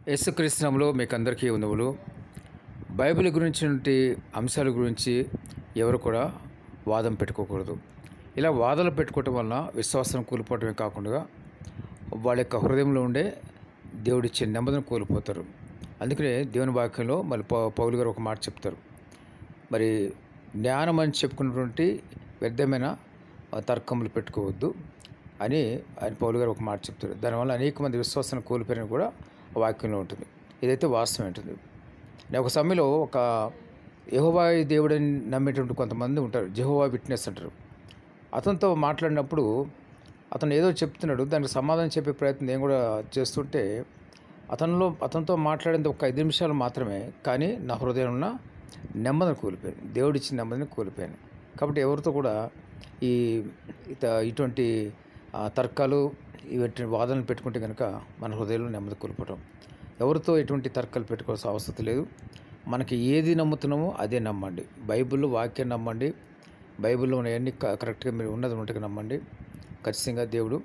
యేసుక్రీస్తు నామములో మీకందరికీ వందములు. బైబిల్ గురించినటువంటి అంశాల గురించి ఎవరు కూడా వాదం పెట్టుకోకూడదు. ఇలా వాదనలు పెట్టుకోవటం వలన విశ్వాసం కోల్పోవటమే కాకుండా వాళ్ళ యొక్క హృదయంలో ఉండే దేవుడిచ్చే నెమ్మదిని కోల్పోతారు. అందుకనే దేవుని వాక్యంలో మళ్ళీ పౌలు గారు ఒక మాట చెప్తారు. మరి జ్ఞానం అని చెప్పుకున్నటువంటి వ్యర్థమైన తర్కములు పెట్టుకోవద్దు అని ఆయన పౌలు గారు ఒక మాట చెప్తారు. దానివల్ల అనేక మంది విశ్వాసాన్ని కోల్పోయిన కూడా వాక్యంలో ఉంటుంది. ఇదైతే వాస్తవం ఉంటుంది. ఒక సమయంలో ఒక యెహోవా దేవుడని నమ్మేటువంటి కొంతమంది ఉంటారు. జెహోవా విట్నెస్ అంటారు. అతనితో మాట్లాడినప్పుడు అతను ఏదో చెప్తున్నాడు, దానికి సమాధానం చెప్పే ప్రయత్నం నేను కూడా చేస్తుంటే అతనితో మాట్లాడేది ఒక 5 నిమిషాలు మాత్రమే, కానీ నా హృదయం ఉన్న నెమ్మదిని కోల్పోయాను. దేవుడిచ్చిన నెమ్మదిని కోల్పోయాను. కాబట్టి ఎవరితో కూడా ఇటువంటి తర్కాలు ఇటువంటి వాదనలు పెట్టుకుంటే కనుక మన హృదయంలో నెమ్మది కోల్పోవటం. ఎవరితో ఎటువంటి తర్కాలు పెట్టుకోవాల్సిన అవసరం లేదు. మనకి ఏది నమ్ముతున్నామో అదే నమ్మండి. బైబిల్లో వాక్యం నమ్మండి. బైబిల్లో ఉన్నవన్నీ కరెక్ట్గా మీరు ఉన్నది ఉంటే నమ్మండి. ఖచ్చితంగా దేవుడు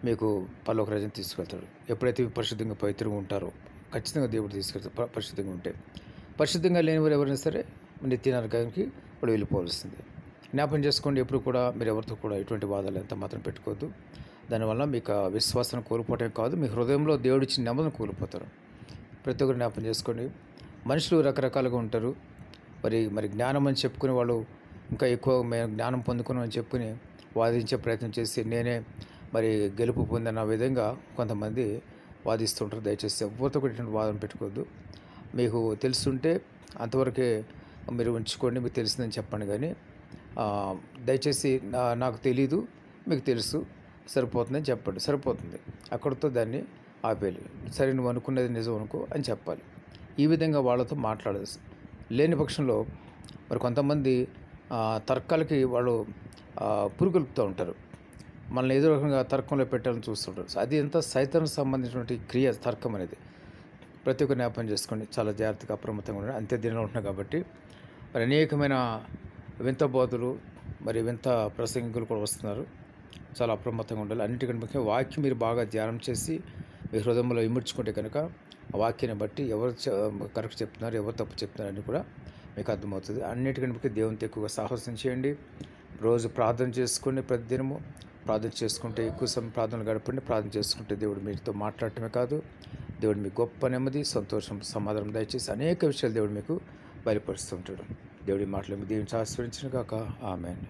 మీకు పరలోక రాజ్యానికి తీసుకెళ్తాడు. ఎప్పుడైతే పరిశుద్ధంగా పవిత్రంగా ఉంటారో ఖచ్చితంగా దేవుడు తీసుకెళ్తాడు. పరిశుద్ధంగా ఉంటే. పరిశుద్ధంగా లేని వారు ఎవరైనా సరే నిత్య నరకానికి ఇప్పుడు వెళ్ళిపోవాల్సిందే. జ్ఞాపకం చేసుకోండి, ఎప్పుడు కూడా మీరు ఎవరితో కూడా ఎటువంటి వాదాలు ఎంత మాత్రం పెట్టుకోవద్దు. దానివల్ల మీకు విశ్వాసాన్ని కోల్పోవటమే కాదు, మీ హృదయంలో దేవుడిచ్చిన నెమ్మదిని కోల్పోతారు. ప్రతి ఒక్కరు జ్ఞాపకం చేసుకోండి. మనుషులు రకరకాలుగా ఉంటారు. మరి జ్ఞానం అని చెప్పుకునే వాళ్ళు ఇంకా ఎక్కువ మేము జ్ఞానం పొందుకున్నామని చెప్పుకుని వాదించే ప్రయత్నం చేసి నేనే మరి గెలుపు పొందిన విధంగా కొంతమంది వాదిస్తుంటారు. దయచేసి ఎవరితో కూడా ఇటువంటి వాదన పెట్టుకోవద్దు. మీకు తెలుసుంటే అంతవరకే మీరు ఉంచుకోండి, మీకు తెలిసిందని చెప్పండి. కానీ దయచేసి నాకు తెలీదు, మీకు తెలుసు, సరిపోతుందని చెప్పండి. సరిపోతుంది, అక్కడితో దాన్ని ఆపేయాలి. సరే నువ్వు అనుకున్నది నిజం అనుకో అని చెప్పాలి. ఈ విధంగా వాళ్ళతో మాట్లాడాలి. లేని పక్షంలో మరి కొంతమంది తర్కాలకి వాళ్ళు పురుగొల్పుతూ ఉంటారు. మనల్ని ఏదో రకంగా తర్కంలో పెట్టాలని చూస్తుంటారు. అది ఎంత సైతానికి సంబంధించినటువంటి క్రియ తర్కం అనేది. ప్రతి ఒక్క జ్ఞాపకం చేసుకోండి. చాలా జాగ్రత్తగా అప్రమత్తంగా ఉండండి. అంతే దినంలో ఉంటున్నాయి కాబట్టి మరి అనేకమైన వింత బోధులు మరి వింత ప్రసంగికులు కూడా వస్తున్నారు. చాలా అప్రమత్తంగా ఉండాలి. అన్నిటికంటే ముఖ్యంగా వాక్యం మీరు బాగా ధ్యానం చేసి మీ హృదయంలో ఇముడ్చుకుంటే కనుక ఆ వాక్యాన్ని బట్టి ఎవరు కరెక్ట్ చెప్తున్నారు, ఎవరు తప్పు చెప్తున్నారు అని కూడా మీకు అర్థమవుతుంది. అన్నిటికంటే ముఖ్యంగా దేవునితో ఎక్కువగా సాహసం చేయండి. రోజు ప్రార్థన చేసుకోండి. ప్రతిదినము ప్రార్థన చేసుకుంటే ఎక్కువ సమయం ప్రార్థనలు గడపండి. ప్రార్థన చేసుకుంటే దేవుడు మీతో మాట్లాడటమే కాదు, దేవుడు మీకు గొప్ప నెమ్మది, సంతోషం, సమాధానం దయచేసి అనేక విషయాలు దేవుడు మీకు బయలుపరుస్తూ ఉంటాడు. దేవుడి మాటలు మీకు దీవించి ఆశీర్వదించును గాక. ఆమేన్.